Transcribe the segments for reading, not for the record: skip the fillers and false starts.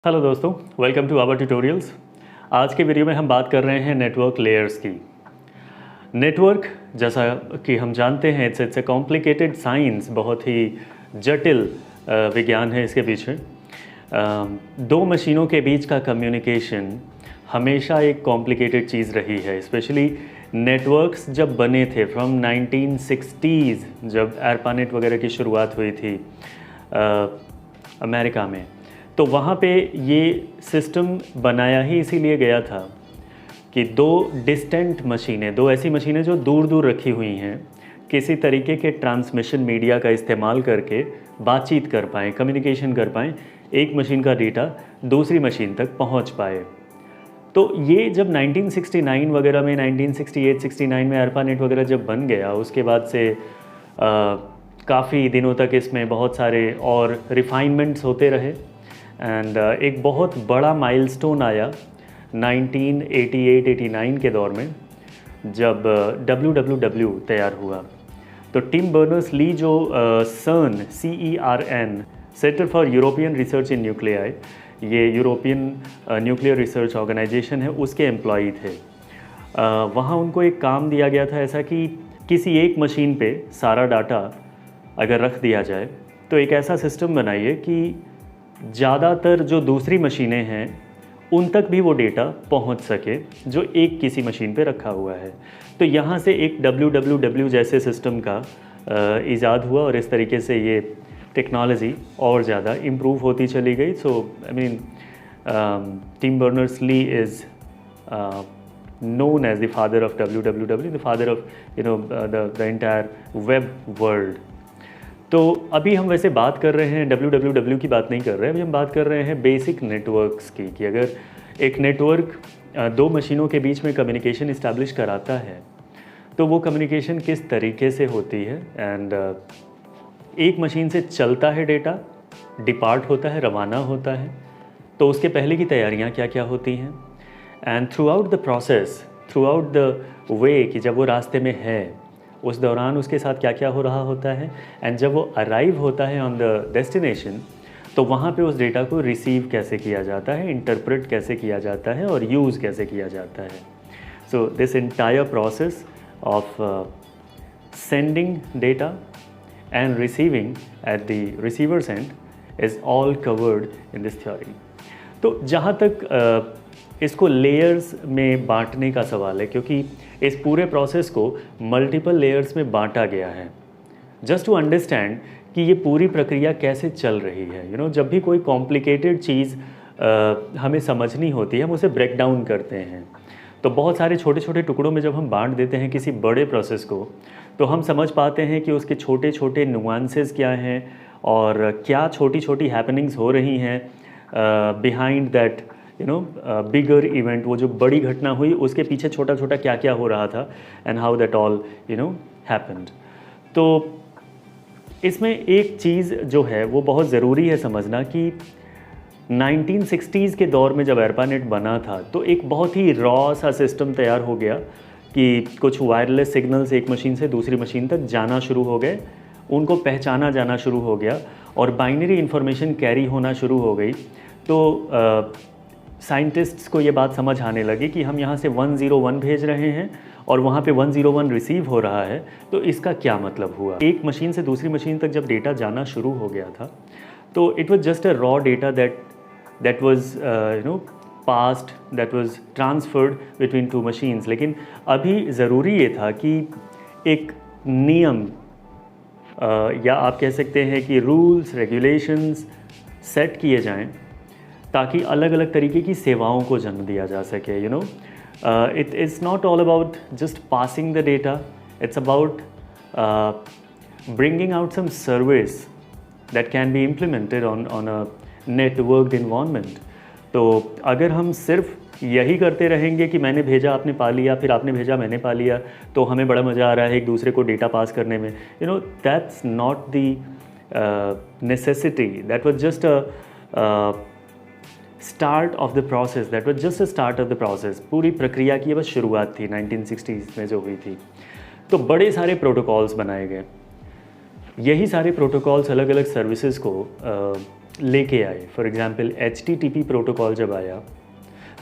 Hello दोस्तों, welcome to our tutorials. आज के वीडियो में हम बात कर रहे हैं नेटवर्क लेयर्स की। नेटवर्क, जैसा कि हम जानते हैं, इट्स ए कॉम्प्लिकेटेड साइंस, बहुत ही जटिल विज्ञान है इसके पीछे। दो मशीनों के बीच का कम्युनिकेशन हमेशा एक कॉम्प्लिकेटेड चीज़ रही है। स्पेशली नेटवर्क्स जब बने थे फ्रॉम 1960s, जब एरपानेट वगैरह की शुरुआत हुई थी अमेरिका में, तो वहाँ पे ये सिस्टम बनाया ही इसीलिए गया था कि दो डिस्टेंट मशीनें, दो ऐसी मशीनें जो दूर दूर रखी हुई हैं, किसी तरीके के ट्रांसमिशन मीडिया का इस्तेमाल करके बातचीत कर पाएँ, कम्युनिकेशन कर पाएँ, एक मशीन का डेटा दूसरी मशीन तक पहुँच पाए। तो ये जब 1969 वगैरह में, 1968-69 में एरपानेट वगैरह जब बन गया, उसके बाद से काफ़ी दिनों तक इसमें बहुत सारे और रिफाइनमेंट्स होते रहे। एंड एक बहुत बड़ा माइलस्टोन आया 1988-89 के दौर में, जब WWW तैयार हुआ। तो टिम बर्नर्स-ली जो CERN, CERN, centre for European research in nuclei, ये यूरोपियन न्यूक्लियर रिसर्च ऑर्गेनाइजेशन है, उसके एम्प्लॉई थे। वहाँ उनको एक काम दिया गया था ऐसा कि किसी एक मशीन पे सारा डाटा अगर रख दिया जाए तो एक ऐसा सिस्टम बनाइए कि ज़्यादातर जो दूसरी मशीनें हैं उन तक भी वो डेटा पहुंच सके जो एक किसी मशीन पे रखा हुआ है। तो यहाँ से एक WWW जैसे सिस्टम का ईजाद हुआ और इस तरीके से ये टेक्नोलॉजी और ज़्यादा इम्प्रूव होती चली गई। So I mean Tim Berners-Lee is known as the father of WWW, the father of the entire web world। तो अभी हम वैसे बात कर रहे हैं WWW की बात नहीं कर रहे हैं, अभी हम बात कर रहे हैं बेसिक नेटवर्क्स की, कि अगर एक नेटवर्क दो मशीनों के बीच में कम्युनिकेशन इस्टेब्लिश कराता है तो वो कम्युनिकेशन किस तरीके से होती है। एंड एक मशीन से चलता है डेटा, डिपार्ट होता है, रवाना होता है, तो उसके पहले की तैयारियां क्या क्या होती हैं, and through out the process, through out the way, कि जब वो रास्ते में है उस दौरान उसके साथ क्या क्या हो रहा होता है, एंड जब वो अराइव होता है ऑन द डेस्टिनेशन तो वहाँ पे उस डेटा को रिसीव कैसे किया जाता है, इंटरप्रेट कैसे किया जाता है और यूज़ कैसे किया जाता है। So this entire process of sending data and receiving at the receivers end is all covered in this theory. तो जहाँ तक इसको लेयर्स में बांटने का सवाल है, क्योंकि इस पूरे प्रोसेस को मल्टीपल लेयर्स में बांटा गया है, जस्ट टू अंडरस्टैंड कि ये पूरी प्रक्रिया कैसे चल रही है। जब भी कोई कॉम्प्लिकेटेड चीज़ हमें समझनी होती है, हम उसे ब्रेक डाउन करते हैं। तो बहुत सारे छोटे छोटे टुकड़ों में जब हम बांट देते हैं किसी बड़े प्रोसेस को, तो हम समझ पाते हैं कि उसके छोटे छोटे नुआंसेस क्या हैं और क्या छोटी छोटी हैपनिंग्स हो रही हैं बिहाइंड दैट बिगर इवेंट। वो जो बड़ी घटना हुई उसके पीछे छोटा छोटा क्या क्या हो रहा था, and how that all happened. तो इसमें एक चीज़ जो है वो बहुत ज़रूरी है समझना कि 1960s के दौर में जब एरपानेट बना था तो एक बहुत ही रॉ सा सिस्टम तैयार हो गया कि कुछ वायरलेस सिग्नल्स एक मशीन से दूसरी मशीन तक जाना शुरू हो गए, उनको पहचाना जाना शुरू हो गया और बाइनरी इन्फॉर्मेशन कैरी होना शुरू हो गई। तो साइंटिस्ट्स को ये बात समझ आने लगी कि हम यहाँ से 101 भेज रहे हैं और वहाँ पे 101 रिसीव हो रहा है, तो इसका क्या मतलब हुआ। एक मशीन से दूसरी मशीन तक जब डेटा जाना शुरू हो गया था तो it was just a raw data that was passed, that was transferred between two machines. लेकिन अभी ज़रूरी ये था कि एक नियम या आप कह सकते हैं कि रूल्स रेगुलेशंस सेट किए जाएं ताकि अलग अलग तरीके की सेवाओं को जन्म दिया जा सके। It is not all about just passing the data, it's about bringing out some service that can be implemented on a networked environment. तो अगर हम सिर्फ यही करते रहेंगे कि मैंने भेजा आपने पा लिया, फिर आपने भेजा मैंने पा लिया, तो हमें बड़ा मज़ा आ रहा है एक दूसरे को डेटा पास करने में, that's not the necessity, that was just a start of the process, that was just a start of the process. पूरी प्रक्रिया की बस शुरुआत थी 1960s में जो हुई थी। तो बड़े सारे प्रोटोकॉल्स बनाए गए, यही सारे प्रोटोकॉल्स अलग अलग सर्विसेज को लेके आए, फॉर एग्ज़ाम्पल HTTP प्रोटोकॉल जब आया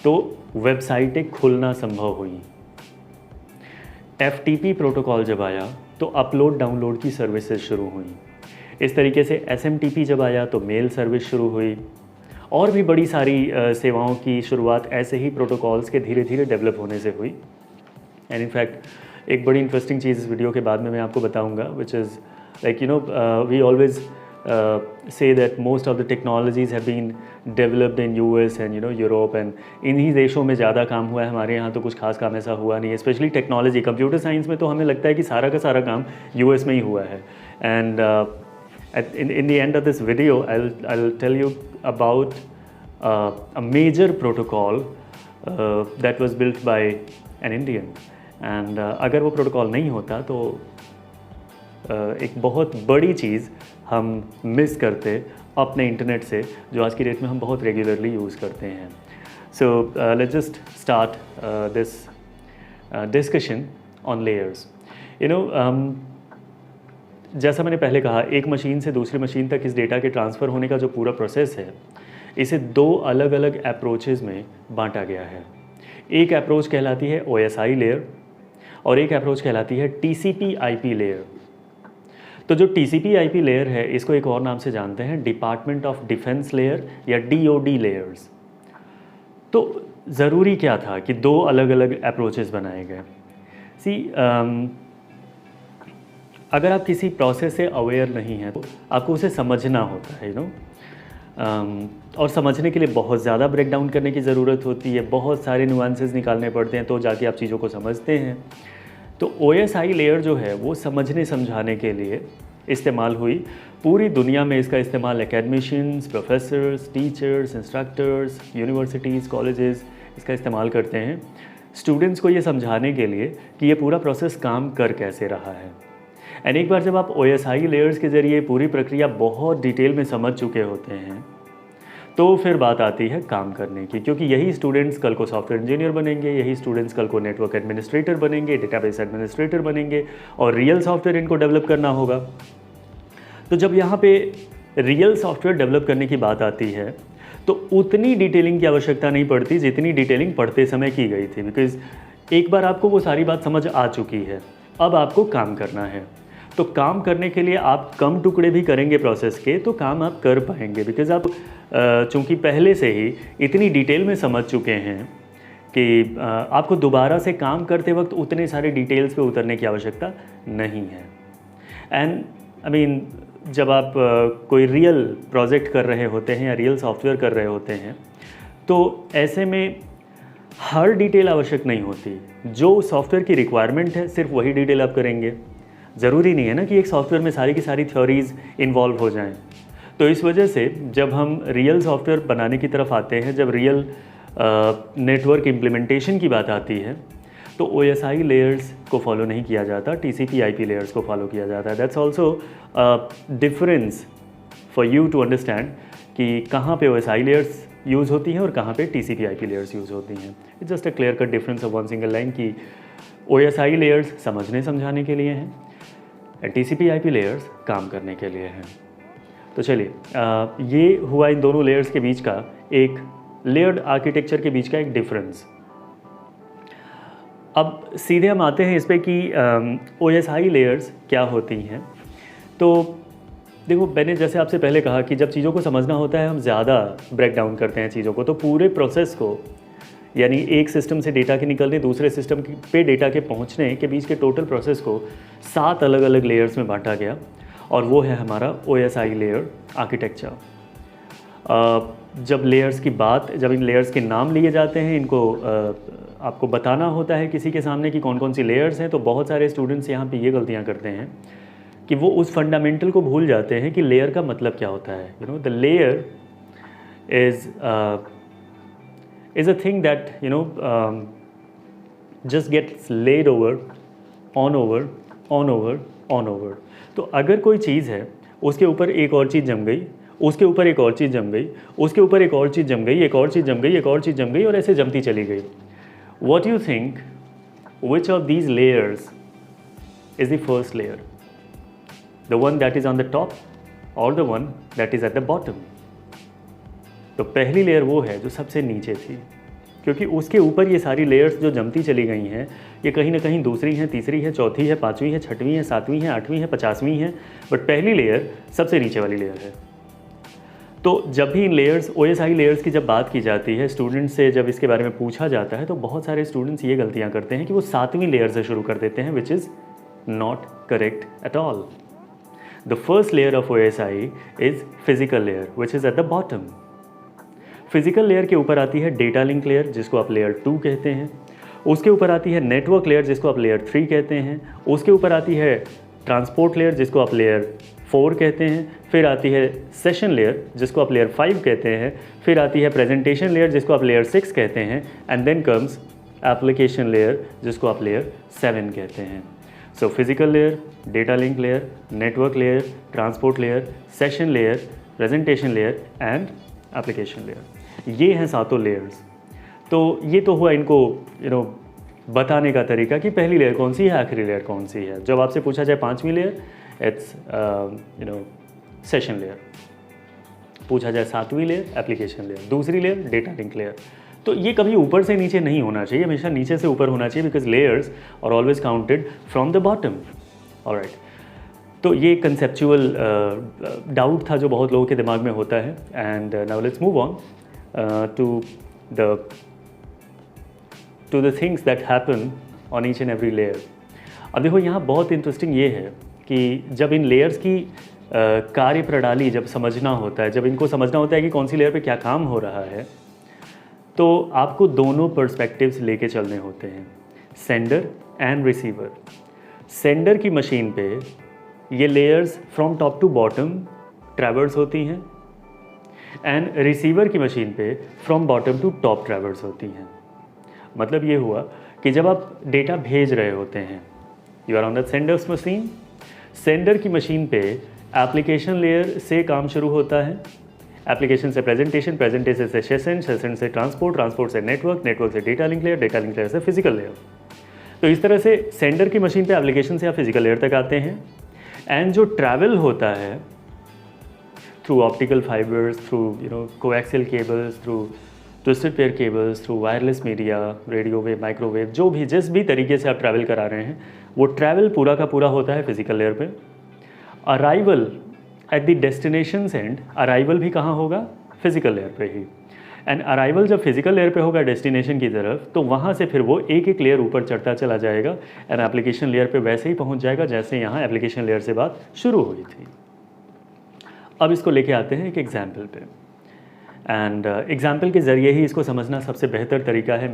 तो वेबसाइटें खुलना संभव हुई। FTP प्रोटोकॉल जब आया तो अपलोड डाउनलोड की सर्विसेज शुरू हुई। इस तरीके से SMTP जब आया तो मेल सर्विस शुरू हुई, और भी बड़ी सारी सेवाओं की शुरुआत ऐसे ही प्रोटोकॉल्स के धीरे धीरे डेवलप होने से हुई। एंड इनफैक्ट एक बड़ी इंटरेस्टिंग चीज़ इस वीडियो के बाद में मैं आपको बताऊंगा, which is like we always say that most of the technologies have been developed in US and Europe, and इन्हीं देशों में ज़्यादा काम हुआ है। हमारे यहाँ तो कुछ खास काम ऐसा हुआ नहीं है, स्पेशली टेक्नोलॉजी, कंप्यूटर साइंस में तो हमें लगता है कि सारा का सारा काम US में ही हुआ है। And in the end of this video I'll tell you about a major protocol that was built by an Indian, and अगर वो प्रोटोकॉल नहीं होता तो एक बहुत बड़ी चीज़ हम मिस करते अपने इंटरनेट से, जो आज की डेट में हम बहुत रेगुलरली यूज़ करते हैं। So let's just start this discussion on layers. जैसा मैंने पहले कहा, एक मशीन से दूसरी मशीन तक इस डेटा के ट्रांसफ़र होने का जो पूरा प्रोसेस है, इसे दो अलग अलग अप्रोचेज़ में बांटा गया है। एक अप्रोच कहलाती है OSI लेयर और एक अप्रोच कहलाती है TCP/IP लेयर। तो जो TCP/IP लेयर है, इसको एक और नाम से जानते हैं डिपार्टमेंट ऑफ डिफेंस लेयर या DoD लेयर्स। तो ज़रूरी क्या था कि दो अलग अलग अप्रोचेस बनाए गए। अगर आप किसी प्रोसेस से अवेयर नहीं हैं तो आपको उसे समझना होता है, और समझने के लिए बहुत ज़्यादा ब्रेक डाउन करने की ज़रूरत होती है, बहुत सारे नुआंसेस निकालने पड़ते हैं, तो जाके आप चीज़ों को समझते हैं। तो OSI लेयर जो है वो समझने समझाने के लिए इस्तेमाल हुई। पूरी दुनिया में इसका इस्तेमाल academicians, professors, teachers, instructors, universities, colleges इसका इस्तेमाल करते हैं स्टूडेंट्स को ये समझाने के लिए कि ये पूरा प्रोसेस काम कर कैसे रहा है। एंड एक बार जब आप OSI लेयर्स के ज़रिए पूरी प्रक्रिया बहुत डिटेल में समझ चुके होते हैं तो फिर बात आती है काम करने की, क्योंकि यही स्टूडेंट्स कल को सॉफ्टवेयर इंजीनियर बनेंगे, यही स्टूडेंट्स कल को नेटवर्क एडमिनिस्ट्रेटर बनेंगे, डेटाबेस एडमिनिस्ट्रेटर बनेंगे, और रियल सॉफ्टवेयर इनको डेवलप करना होगा। तो जब यहाँ पे रियल सॉफ्टवेयर डेवलप करने की बात आती है तो उतनी डिटेलिंग की आवश्यकता नहीं पड़ती जितनी डिटेलिंग पढ़ते समय की गई थी, बिकॉज़ एक बार आपको वो सारी बात समझ आ चुकी है। अब आपको काम करना है, तो काम करने के लिए आप कम टुकड़े भी करेंगे प्रोसेस के तो काम आप कर पाएंगे, बिकॉज़ आप चूँकि पहले से ही इतनी डिटेल में समझ चुके हैं कि आपको दोबारा से काम करते वक्त उतने सारे डिटेल्स पे उतरने की आवश्यकता नहीं है। एंड आई मीन जब आप कोई रियल प्रोजेक्ट कर रहे होते हैं या रियल सॉफ्टवेयर कर रहे होते हैं तो ऐसे में हर डिटेल आवश्यक नहीं होती। जो सॉफ्टवेयर की रिक्वायरमेंट है सिर्फ वही डिटेल आप करेंगे। ज़रूरी नहीं है ना कि एक सॉफ्टवेयर में सारी की सारी थ्योरीज़ इन्वॉल्व हो जाएं। तो इस वजह से जब हम रियल सॉफ्टवेयर बनाने की तरफ आते हैं, जब रियल नेटवर्क इम्प्लीमेंटेशन की बात आती है, तो OSI लेयर्स को फॉलो नहीं किया जाता, TCP/IP लेयर्स को फॉलो किया जाता है। That's also difference for you to understand कि कहाँ पे OSI लेयर्स यूज़ होती हैं और कहाँ पे TCP/IP लेयर्स यूज़ होती हैं। It's just a clear cut difference of one single line कि OSI लेयर्स समझने समझाने के लिए हैं, TCP/IP लेयर्स काम करने के लिए हैं। तो चलिए, ये हुआ इन दोनों लेयर्स के बीच का एक लेयर्ड आर्किटेक्चर के बीच का एक डिफरेंस। अब सीधे हम आते हैं इस पे कि OSI लेयर्स क्या होती हैं। तो देखो, मैंने जैसे आपसे पहले कहा कि जब चीज़ों को समझना होता है हम ज़्यादा ब्रेक डाउन करते हैं चीज़ों को, तो पूरे प्रोसेस को, यानी एक सिस्टम से डेटा के निकलने दूसरे सिस्टम पे डेटा के पहुंचने के बीच के टोटल प्रोसेस को 7 अलग अलग लेयर्स में बांटा गया, और वो है हमारा OSI लेयर आर्किटेक्चर। जब इन लेयर्स के नाम लिए जाते हैं, इनको आपको बताना होता है किसी के सामने कि कौन कौन सी लेयर्स हैं, तो बहुत सारे स्टूडेंट्स यहाँ पे ये गलतियाँ करते हैं कि वो उस फंडामेंटल को भूल जाते हैं कि लेयर का मतलब क्या होता है। The layer is a thing that just gets laid over, on over. तो अगर कोई चीज़ है, उसके ऊपर एक और चीज़ जम गई, उसके ऊपर एक और चीज़ जम गई, उसके ऊपर एक और चीज़ जम गई, एक और चीज़ जम गई, एक और चीज़ जम गई, और ऐसे जमती चली गई। What do you think? Which of these layers is the first layer? The one that is on the top or the one that is at the bottom? तो पहली लेयर वो है जो सबसे नीचे थी, क्योंकि उसके ऊपर ये सारी लेयर्स जो जमती चली गई हैं ये कहीं ना कहीं दूसरी हैं, तीसरी है, चौथी है, पाँचवीं है, छठवीं है, सातवीं है, आठवीं है, 50वीं है, बट पहली लेयर सबसे नीचे वाली लेयर है। तो जब भी इन लेयर्स, OSI लेयर्स की जब बात की जाती है, स्टूडेंट्स से जब इसके बारे में पूछा जाता है तो बहुत सारे स्टूडेंट्स ये गलतियाँ करते हैं कि वो 7वीं लेयर से शुरू कर देते हैं, which is not correct at all. The first layer of OSI is physical layer which is at the bottom. Physical layer के ऊपर आती है डेटा लिंक लेयर जिसको आप लेयर 2 कहते हैं, उसके ऊपर आती है नेटवर्क लेयर जिसको आप लेयर 3 कहते हैं, उसके ऊपर आती है ट्रांसपोर्ट लेयर जिसको आप लेयर 4 कहते हैं, फिर आती है सेशन लेयर जिसको आप लेयर 5 कहते हैं, फिर आती है प्रेजेंटेशन लेयर जिसको आप लेयर 6 कहते हैं, and then comes application layer जिसको आप लेयर 7 कहते हैं। So physical layer, data link layer, network layer, transport layer, session layer, presentation layer and application layer, ये हैं 7 लेयर्स। तो ये तो हुआ इनको बताने का तरीका कि पहली लेयर कौन सी है, आखिरी लेयर कौन सी है। जब आपसे पूछा जाए 5वीं लेयर, इट्स सेशन लेयर। पूछा जाए 7वीं लेयर, एप्लीकेशन लेयर। दूसरी लेयर डेटा लिंक लेयर। तो ये कभी ऊपर से नीचे नहीं होना चाहिए, हमेशा नीचे से ऊपर होना चाहिए, because layers are always counted from the bottom. Alright, तो ये कंसेप्चुअल डाउट था जो बहुत लोगों के दिमाग में होता है। And now let's move on to the things that happen on each and every layer। अब देखो यहाँ बहुत इंटरेस्टिंग ये है कि जब इन लेयर्स की कार्य प्रणाली जब समझना होता है, जब इनको समझना होता है कि कौन सी लेयर पे क्या काम हो रहा है, तो आपको दोनों पर्सपेक्टिव्स लेके चलने होते हैं, सेंडर एंड रिसीवर। सेंडर की मशीन पे ये layers from top to bottom traverse होती हैं, एंड रिसीवर की मशीन पे from bottom to top traverse होती हैं। मतलब ये हुआ कि जब आप डेटा भेज रहे होते हैं, you are on the sender's machine. Sender की मशीन पे एप्लीकेशन लेयर से काम शुरू होता है, एप्लीकेशन से प्रेजेंटेशन, प्रेजेंटेशन से सेशन, सेशन से ट्रांसपोर्ट, ट्रांसपोर्ट से नेटवर्क, नेटवर्क से data link layer, data link layer से फिजिकल लेयर। तो इस तरह से सेंडर की मशीन पे एप्लीकेशन से आप फिजिकल लेयर तक आते हैं, एंड जो ट्रैवल होता है through optical fibres, through coaxial cables, through twisted pair cables, through wireless media, radio wave, microwave, जो भी जिस भी तरीके से आप ट्रैवल करा रहे हैं, वो ट्रैवल पूरा का पूरा होता है फिजिकल लेयर पे। Arrival at the destination and, arrival भी कहाँ होगा, फिजिकल लेयर पे ही। एंड अराइवल जब फिजिकल लेयर पे होगा डेस्टिनेशन की तरफ, तो वहाँ से फिर वो एक एक लेयर ऊपर चढ़ता चला जाएगा, एंड एप्लीकेशन लेयर पे वैसे ही पहुँच जाएगा जैसे यहाँ एप्लीकेशन लेयर से बात शुरू हुई थी। अब इसको लेके आते हैं एक एग्जाम्पल पे, एंड एग्जाम्पल के ज़रिए ही इसको समझना सबसे बेहतर तरीका है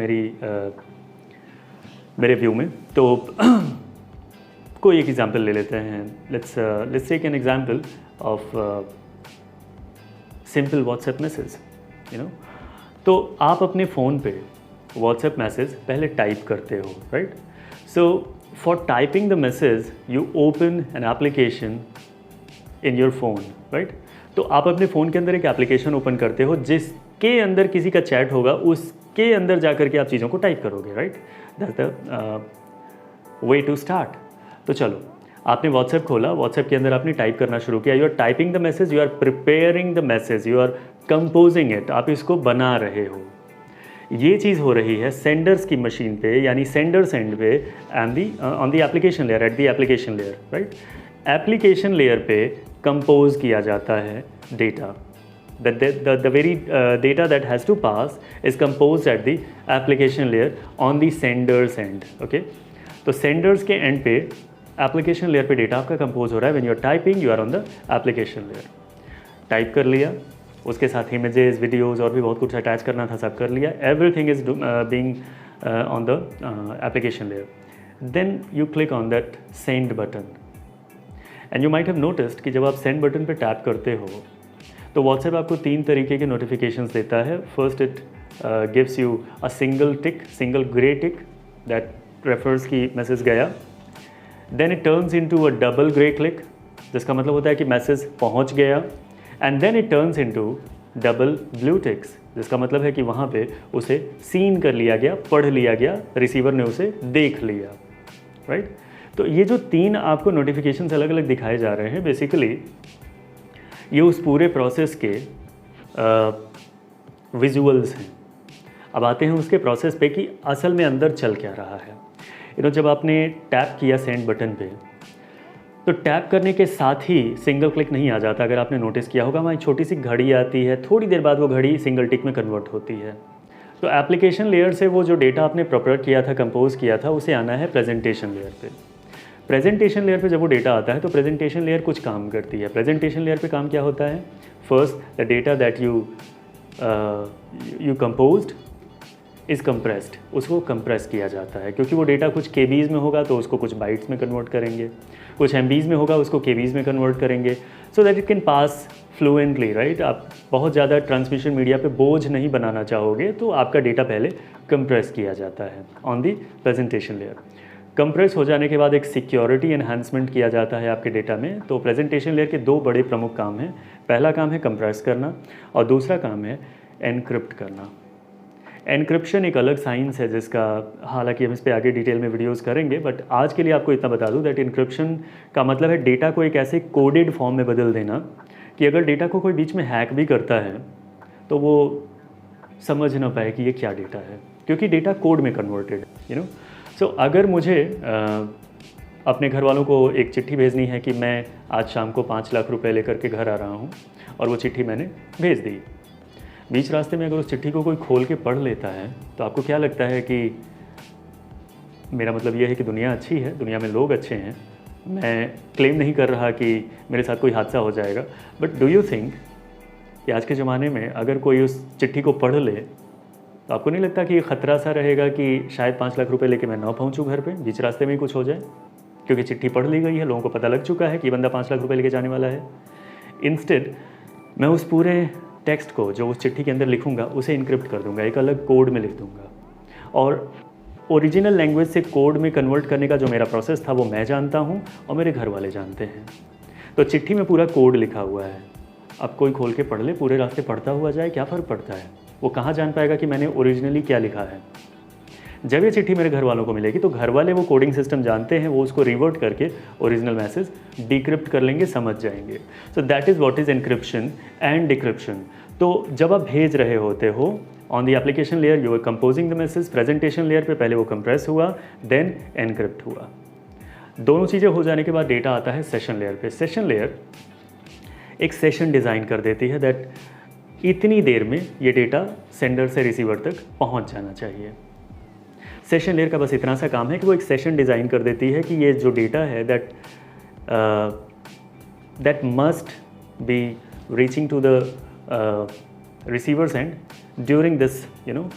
मेरे व्यू में। तो कोई एक एग्जाम्पल ले लेते हैं। Let's take an example of simple WhatsApp message. तो आप अपने फ़ोन पे व्हाट्सएप मैसेज पहले टाइप करते हो, right? So for typing the message you open an application in your phone, right? तो आप अपने फ़ोन के अंदर एक एप्लीकेशन ओपन करते हो जिसके अंदर किसी का चैट होगा, उसके अंदर जा कर के आप चीज़ों को टाइप करोगे, right? That's the way to start. तो चलो, आपने व्हाट्सएप खोला, व्हाट्सएप के अंदर आपने टाइप करना शुरू किया। You are typing the message, you are preparing the message, you are composing it, आप इसको बना रहे हो। ये चीज़ हो रही है सेंडर्स की मशीन पे, यानी सेंडर्स एंड पे, and on the application layer, at the application layer, right? Application layer पे कंपोज किया जाता है data. The very data that has to pass is composed at the application layer on the sender's end, okay? तो sender's के end पे application layer पे data आपका compose हो रहा है। When you are typing, you are on the application layer. Type कर लिया, उसके साथ इमेजेस, वीडियोस और भी बहुत कुछ अटैच करना था, सब कर लिया। Everything is being on the application layer. Then you click on that send button, and you might have noticed कि जब आप सेंड बटन पे टैप करते हो तो व्हाट्सएप आपको 3 तरीके के नोटिफिकेशंस देता है। First, it gives you a single tick, single grey tick that refers की मैसेज गया। Then it turns into a double grey click, जिसका मतलब होता है कि मैसेज पहुंच गया। And then it turns into double blue ticks, जिसका मतलब है कि वहाँ पे उसे सीन कर लिया गया, पढ़ लिया गया, रिसीवर ने उसे देख लिया, राइट? तो ये जो 3 आपको नोटिफिकेशंस अलग अलग दिखाए जा रहे हैं, बेसिकली ये उस पूरे प्रोसेस के विजुअल्स हैं। अब आते हैं उसके प्रोसेस पे कि असल में अंदर चल क्या रहा है। जब आपने टैप किया सेंड बटन पे, तो टैप करने के साथ ही सिंगल क्लिक नहीं आ जाता। अगर आपने नोटिस किया होगा, वहाँ एक छोटी सी घड़ी आती है, थोड़ी देर बाद वो घड़ी सिंगल टिक में कन्वर्ट होती है। तो एप्लीकेशन लेयर से वो जो डेटा आपने प्रिपेयर किया था, कंपोज किया था, उसे आना है प्रेजेंटेशन लेयर पे। प्रेजेंटेशन लेयर पे जब वो डेटा आता है तो प्रेजेंटेशन लेयर कुछ काम करती है। प्रेजेंटेशन लेयर पे काम क्या होता है? First, the data that you composed is compressed, उसको कंप्रेस किया जाता है, क्योंकि वो डेटा कुछ केबीज़ में होगा तो उसको कुछ बाइट्स में कन्वर्ट करेंगे, कुछ एमबीज़ में होगा उसको केबीज़ में कन्वर्ट करेंगे, so that it can pass fluently, right. आप बहुत ज़्यादा ट्रांसमिशन मीडिया पे बोझ नहीं बनाना चाहोगे, तो आपका डेटा पहले कंप्रेस किया जाता है on the presentation layer. Compress हो जाने के बाद एक सिक्योरिटी एनहांसमेंट किया जाता है आपके डेटा में। तो प्रेजेंटेशन लेयर के दो बड़े प्रमुख काम हैं। पहला काम है कंप्रेस करना और दूसरा काम है एनक्रिप्ट करना। एनक्रिप्शन एक अलग साइंस है जिसका, हालांकि हम इस पर आगे डिटेल में वीडियोस करेंगे, बट आज के लिए आपको इतना बता दूं दैट एनक्रिप्शन का मतलब है डेटा को एक ऐसे कोडेड फॉर्म में बदल देना कि अगर डेटा को कोई बीच में हैक भी करता है तो वो समझ ना पाए कि ये क्या डेटा है, क्योंकि डेटा कोड में कन्वर्टेड, सो अगर मुझे अपने घर वालों को एक चिट्ठी भेजनी है कि मैं आज शाम को 5 लाख रुपए लेकर के घर आ रहा हूँ, और वो चिट्ठी मैंने भेज दी। बीच रास्ते में अगर उस चिट्ठी को कोई खोल के पढ़ लेता है तो आपको क्या लगता है कि मेरा मतलब ये है कि दुनिया अच्छी है, दुनिया में लोग अच्छे हैं, मैं क्लेम नहीं कर रहा कि मेरे साथ कोई हादसा हो जाएगा, बट डू यू थिंक कि आज के ज़माने में अगर कोई उस चिट्ठी को पढ़ ले तो आपको नहीं लगता कि ये ख़तरा सा रहेगा कि शायद 5 लाख रुपए लेके मैं ना पहुंचूं घर पे, बीच रास्ते में ही कुछ हो जाए, क्योंकि चिट्ठी पढ़ ली गई है, लोगों को पता लग चुका है कि बंदा 5 लाख रुपए लेके जाने वाला है। इंस्टेड मैं उस पूरे टेक्स्ट को जो उस चिट्ठी के अंदर लिखूंगा उसे इनक्रिप्ट कर दूंगा, एक अलग कोड में लिख दूंगा, और ओरिजिनल लैंग्वेज से कोड में कन्वर्ट करने का जो मेरा प्रोसेस था वो मैं जानता हूँ और मेरे घर वाले जानते हैं। तो चिट्ठी में पूरा कोड लिखा हुआ है। अब कोई खोल के पढ़ ले, पूरे रास्ते पढ़ता हुआ जाए, क्या फ़र्क पड़ता है? वो कहाँ जान पाएगा कि मैंने ओरिजिनली क्या लिखा है? जब ये चिट्ठी मेरे घर वालों को मिलेगी तो घर वाले वो कोडिंग सिस्टम जानते हैं, वो उसको रिवर्ट करके ओरिजिनल मैसेज डिक्रिप्ट कर लेंगे, समझ जाएंगे। So that is what is encryption and decryption. तो जब आप भेज रहे होते हो on the application layer, you are composing the message. Presentation layer पे पहले वो कंप्रेस हुआ, देन एनक्रिप्ट हुआ। दोनों चीज़ें हो जाने के बाद डेटा आता है सेशन लेयर पे। सेशन लेयर एक सेशन डिज़ाइन कर देती है दैट इतनी देर में ये डेटा सेंडर से रिसीवर तक पहुंच जाना चाहिए। सेशन लेयर का बस इतना सा काम है कि वो एक सेशन डिज़ाइन कर देती है कि ये जो डेटा है that must be reaching to the receivers and during this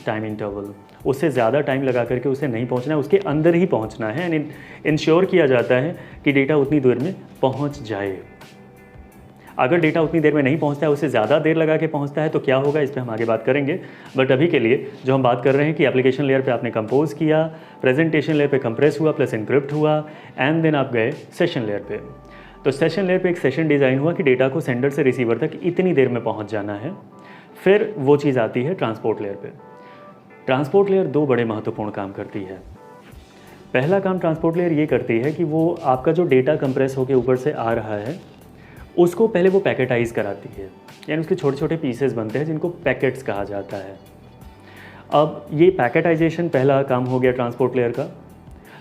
time interval. उससे ज़्यादा टाइम लगा करके उसे नहीं पहुंचना है, उसके अंदर ही पहुंचना है, एंड इंश्योर किया जाता है कि डेटा उतनी देर में पहुंच जाए। अगर डेटा उतनी देर में नहीं पहुंचता है, उससे ज़्यादा देर लगा के पहुंचता है तो क्या होगा, इस पर हम आगे बात करेंगे। बट अभी के लिए जो हम बात कर रहे हैं कि एप्लीकेशन लेयर पे आपने कंपोज किया, प्रेजेंटेशन लेयर पे कंप्रेस हुआ प्लस इनक्रिप्ट हुआ, एंड देन आप गए सेशन लेयर पे। तो सेशन लेयर पे एक सेशन डिज़ाइन हुआ कि डेटा को सेंडर से रिसीवर तक इतनी देर में पहुँच जाना है। फिर वो चीज़ आती है ट्रांसपोर्ट लेयर पे। ट्रांसपोर्ट लेयर दो बड़े महत्वपूर्ण काम करती है। पहला काम ट्रांसपोर्ट लेयर ये करती है कि वो आपका जो डेटा कंप्रेस होकर ऊपर से आ रहा है उसको पहले वो पैकेटाइज कराती है, यानी उसके छोटे छोटे पीसेस बनते हैं जिनको पैकेट्स कहा जाता है। अब ये पैकेटाइजेशन पहला काम हो गया ट्रांसपोर्ट लेयर का।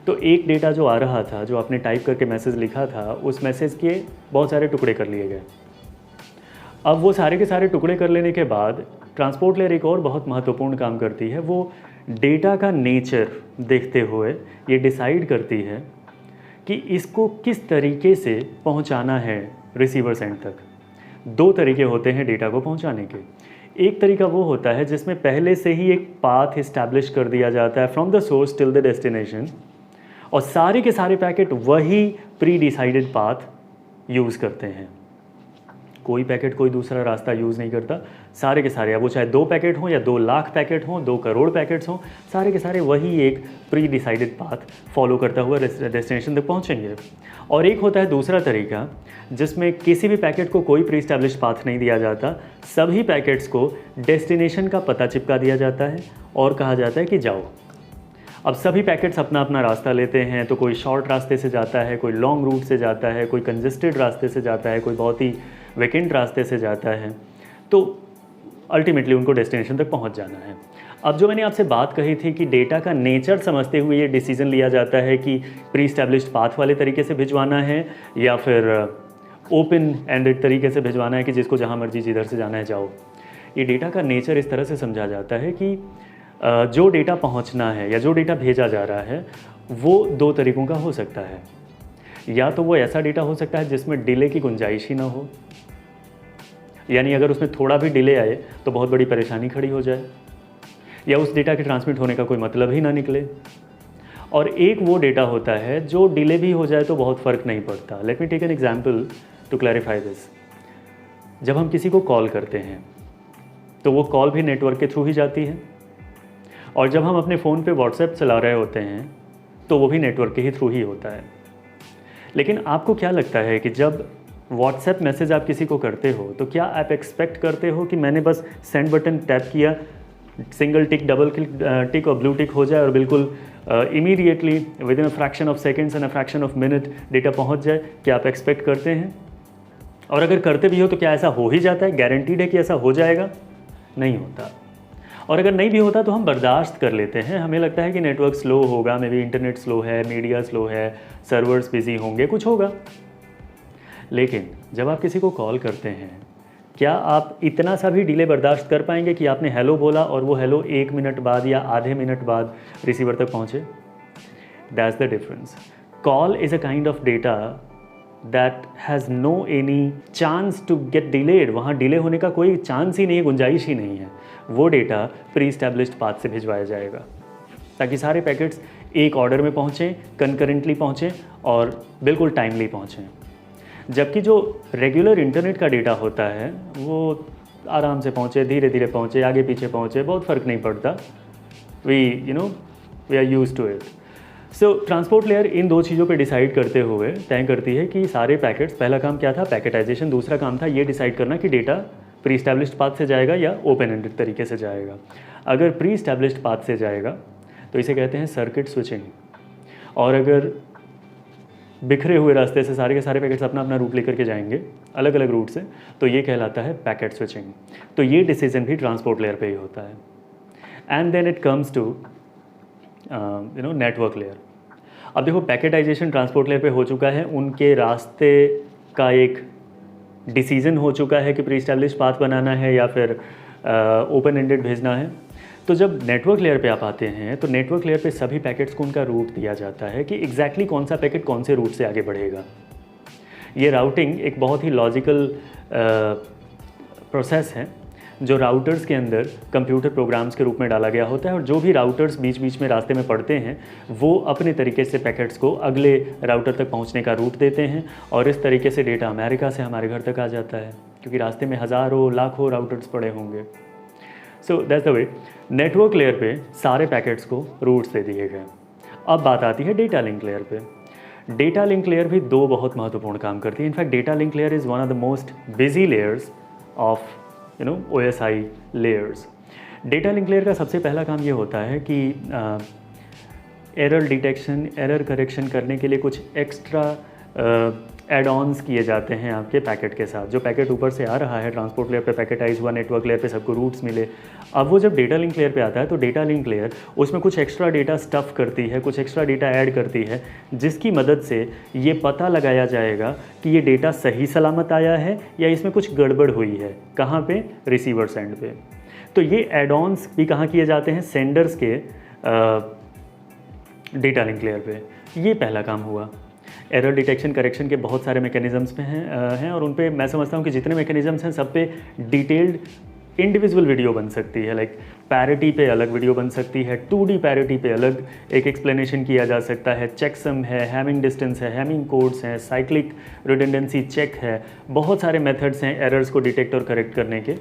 तो एक डेटा जो आ रहा था, जो आपने टाइप करके मैसेज लिखा था, उस मैसेज के बहुत सारे टुकड़े कर लिए गए। अब वो सारे के सारे टुकड़े कर लेने के बाद ट्रांसपोर्ट लेयर एक और बहुत महत्वपूर्ण काम करती है। वो डेटा का नेचर देखते हुए ये डिसाइड करती है कि इसको किस तरीके से पहुंचाना है रिसीवर एंड तक। दो तरीके होते हैं डेटा को पहुंचाने के। एक तरीका वो होता है जिसमें पहले से ही एक पाथ इस्टेब्लिश कर दिया जाता है from the source till the destination, और सारे के सारे पैकेट वही प्री डिसाइडेड पाथ यूज़ करते हैं। कोई पैकेट कोई दूसरा रास्ता यूज़ नहीं करता। सारे के सारे, अब वो चाहे 2 पैकेट हों या 2 लाख पैकेट हों, 2 करोड़ पैकेट्स हों, सारे के सारे वही एक प्री डिसाइडेड पाथ फॉलो करता हुआ डेस्टिनेशन तक पहुंचेंगे। और एक होता है दूसरा तरीका जिसमें किसी भी पैकेट को कोई प्री एस्टैब्लिश पाथ नहीं दिया जाता, सभी पैकेट्स को डेस्टिनेशन का पता चिपका दिया जाता है और कहा जाता है कि जाओ। अब सभी पैकेट्स अपना अपना रास्ता लेते हैं, तो कोई शॉर्ट रास्ते से जाता है, कोई लॉन्ग रूट से जाता है, कोई कंजेस्टेड रास्ते से जाता है, कोई बहुत ही वेकेंट रास्ते से जाता है। तो अल्टीमेटली उनको डेस्टिनेशन तक पहुंच जाना है। अब जो मैंने आपसे बात कही थी कि डेटा का नेचर समझते हुए ये डिसीजन लिया जाता है कि प्री एस्टैब्लिश्ड पाथ वाले तरीके से भिजवाना है या फिर ओपन एंडेड तरीके से भिजवाना है कि जिसको जहाँ मर्जी जिधर से जाना है जाओ। ये डेटा का नेचर इस तरह से समझा जाता है कि जो डेटा पहुँचना है या जो डेटा भेजा जा रहा है वो दो तरीक़ों का हो सकता है। या तो वो ऐसा डेटा हो सकता है जिसमें डिले की गुंजाइश ही ना हो, यानी अगर उसमें थोड़ा भी डिले आए तो बहुत बड़ी परेशानी खड़ी हो जाए, या उस डेटा के ट्रांसमिट होने का कोई मतलब ही ना निकले। और एक वो डेटा होता है जो डिले भी हो जाए तो बहुत फ़र्क नहीं पड़ता। Let me take an example to clarify this. जब हम किसी को कॉल करते हैं तो वो कॉल भी नेटवर्क के थ्रू ही जाती है, और जब हम अपने फ़ोन पे व्हाट्सएप चला रहे होते हैं तो वो भी नेटवर्क के ही थ्रू ही होता है। लेकिन आपको क्या लगता है कि जब व्हाट्सएप मैसेज आप किसी को करते हो तो क्या आप एक्सपेक्ट करते हो कि मैंने बस सेंड बटन टैप किया, सिंगल टिक, डबल टिक और ब्लू टिक हो जाए और बिल्कुल immediately with in a fraction of seconds and a fraction of minute data पहुंच जाए? क्या आप एक्सपेक्ट करते हैं? और अगर करते भी हो तो क्या ऐसा हो ही जाता है? गारंटीड है कि ऐसा हो जाएगा? नहीं होता। और अगर नहीं भी होता तो हम बर्दाश्त कर लेते हैं। हमें लगता है कि नेटवर्क स्लो होगा, मे बी इंटरनेट स्लो है, मीडिया स्लो है, सर्वर्स बिजी होंगे, कुछ होगा। लेकिन जब आप किसी को कॉल करते हैं, क्या आप इतना सा भी डिले बर्दाश्त कर पाएंगे कि आपने हेलो बोला और वो हेलो 1 मिनट बाद या आधे मिनट बाद रिसीवर तक पहुँचे? That's the difference. Call is a kind of data that has no any chance to get delayed. वहाँ डिले होने का कोई चांस ही नहीं है, गुंजाइश ही नहीं है। वो डेटा प्री एस्टैब्लिश्ड पाथ से भिजवाया जाएगा ताकि सारे पैकेट्स एक ऑर्डर में पहुँचें, कंकरेंटली पहुँचें और बिल्कुल टाइमली पहुँचें। जबकि जो रेगुलर इंटरनेट का डेटा होता है वो आराम से पहुँचे, धीरे धीरे पहुँचे, आगे पीछे पहुँचे, बहुत फ़र्क नहीं पड़ता। We are used to it. So transport layer इन दो चीज़ों पे डिसाइड करते हुए तय करती है कि सारे पैकेट्स, पहला काम क्या था? पैकेटाइजेशन। दूसरा काम था ये डिसाइड करना कि डेटा प्री एस्टैब्लिश्ड पाथ से जाएगा या ओपन एंडेड तरीके से जाएगा। अगर प्री एस्टैब्लिश्ड पाथ से जाएगा तो इसे कहते हैं सर्किट स्विचिंग, और अगर बिखरे हुए रास्ते से सारे के सारे पैकेट्स अपना अपना रूट लेकर के जाएंगे अलग अलग रूट से, तो ये कहलाता है पैकेट स्विचिंग। तो ये डिसीजन भी ट्रांसपोर्ट लेयर पे ही होता है। And then it comes to network layer. अब देखो, पैकेटाइजेशन ट्रांसपोर्ट लेयर पे हो चुका है, उनके रास्ते का एक डिसीजन हो चुका है कि प्री एस्टैब्लिश्ड पाथ बनाना है या फिर ओपन एंडेड भेजना है। तो जब नेटवर्क लेयर पे आप आते हैं तो नेटवर्क लेयर पे सभी पैकेट्स को उनका रूट दिया जाता है कि एग्जैक्टली कौन सा पैकेट कौन से रूट से आगे बढ़ेगा। ये राउटिंग एक बहुत ही लॉजिकल प्रोसेस है जो राउटर्स के अंदर कंप्यूटर प्रोग्राम्स के रूप में डाला गया होता है, और जो भी राउटर्स बीच बीच में रास्ते में पड़ते हैं वो अपने तरीके से पैकेट्स को अगले राउटर तक पहुंचने का रूट देते हैं, और इस तरीके से डेटा अमेरिका से हमारे घर तक आ जाता है, क्योंकि रास्ते में हज़ारों लाखों राउटर्स पड़े होंगे। So that's the way. Network layer पे सारे पैकेट्स को रूट्स दे दिए गए। अब बात आती है डेटा लिंक लेयर पे। डेटा लिंक लेयर भी दो बहुत महत्वपूर्ण काम करती है। In fact data link layer is one of the most busy layers of OSI layers. Data link layer का सबसे पहला काम ये होता है कि एरर डिटेक्शन, एरर करेक्शन करने के लिए कुछ एक्स्ट्रा एड ऑन्स किए जाते हैं आपके पैकेट के साथ। जो पैकेट ऊपर से आ रहा है ट्रांसपोर्ट लेयर पे पैकेटाइज हुआ, नेटवर्क लेयर पे सबको रूट्स मिले। अब वो जब डेटा लिंक लेयर पे आता है तो डेटा लिंक लेयर उसमें कुछ एक्स्ट्रा डेटा स्टफ़ करती है, कुछ एक्स्ट्रा डेटा ऐड करती है, जिसकी मदद से ये पता लगाया जाएगा कि ये डेटा सही सलामत आया है या इसमें कुछ गड़बड़ हुई है। कहाँ पे? रिसीवर सेंड पे। तो ये एड ऑन्स भी कहाँ किए जाते हैं? सेंडर्स के डेटा लिंक लेयर पे। ये पहला काम हुआ। एरर डिटेक्शन करेक्शन के बहुत सारे मैकेनिज़म्स पे हैं और उन पे मैं समझता हूँ कि जितने मैकेनिज़म्स हैं सब पे डिटेल्ड इंडिविजुअल वीडियो बन सकती है। लाइक पैरिटी पे अलग वीडियो बन सकती है, 2D पैरिटी पे अलग एक एक्सप्लेनेशन किया जा सकता है, चेकसम है, हैमिंग डिस्टेंस है, हैमिंग कोड्स हैं, साइक्लिक रिडंडेंसी चेक है, बहुत सारे मेथड्स हैं एरर्स को डिटेक्ट और करेक्ट करने के।